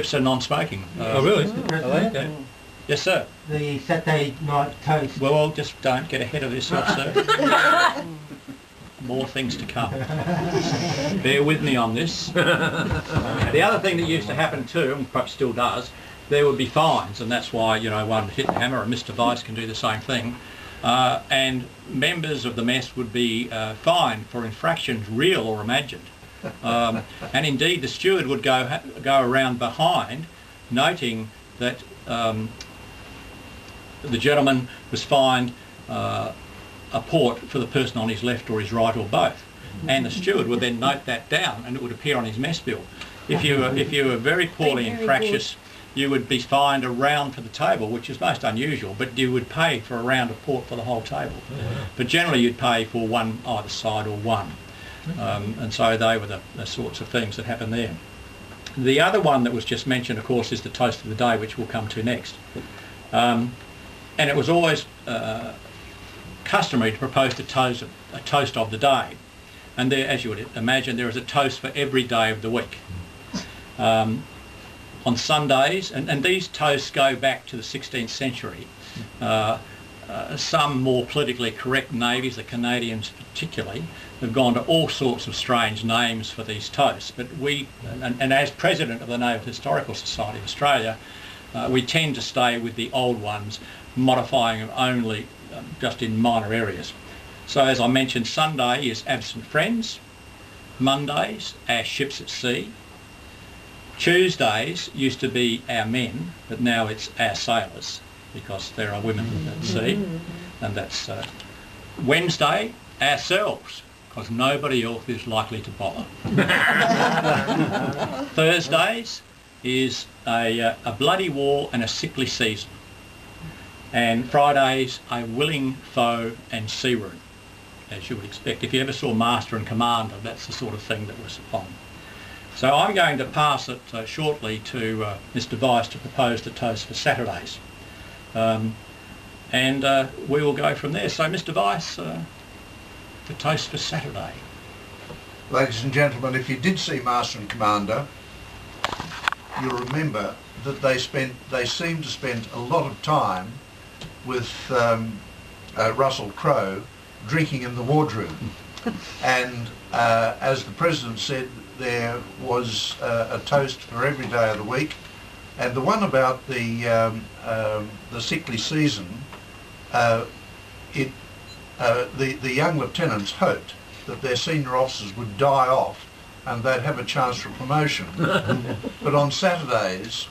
ships are non-smoking. Oh, really? Okay. Yes, sir. The Saturday night toast. Well, just don't get ahead of yourself, sir. More things to come. Bear with me on this. The other thing that used to happen too, and perhaps still does, there would be fines, and that's why, you know, one hit the hammer, and Mr. Vice can do the same thing. And members of the mess would be fined for infractions real or imagined. And indeed the steward would go around behind noting that the gentleman was fined a port for the person on his left or his right or both, and the steward would then note that down and it would appear on his mess bill. If you were very poorly and fractious, you would be fined a round for the table, which is most unusual, but you would pay for a round of port for the whole table. But generally you'd pay for one either side or one. And so they were the sorts of things that happened there. The other one that was just mentioned, of course, is the toast of the day, which we'll come to next. And it was always customary to propose a toast of the day. And there, as you would imagine, there is a toast for every day of the week. On Sundays, and these toasts go back to the 16th century. Some more politically correct navies, the Canadians particularly, have gone to all sorts of strange names for these toasts. But we, and as president of the Naval Historical Society of Australia, we tend to stay with the old ones, modifying them only just in minor areas. So as I mentioned, Sunday is absent friends, Mondays, our ships at sea, Tuesdays used to be our men, but now it's our sailors, because there are women at sea, and that's Wednesday, ourselves, because nobody else is likely to bother. Thursdays is a bloody war and a sickly season, and Fridays a willing foe and sea room, as you would expect. If you ever saw Master and Commander, that's the sort of thing that was on. So I'm going to pass it shortly to Mr. Vice to propose the toast for Saturdays. And we will go from there. So Mr. Vice, the toast for Saturday. Ladies and gentlemen, if you did see Master and Commander, you'll remember that they seemed to spend a lot of time with Russell Crowe drinking in the wardroom. And as the President said, there was a toast for every day of the week, and the one about the sickly season, the young lieutenants hoped that their senior officers would die off and they'd have a chance for promotion. But on Saturdays,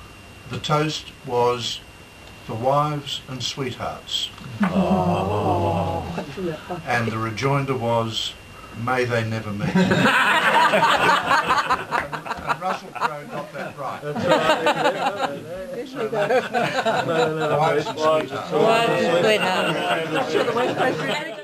the toast was for wives and sweethearts. Oh. And the rejoinder was, may they never meet. And Russell Crowe got that right. Wives and sweethearts. Wives and sweethearts.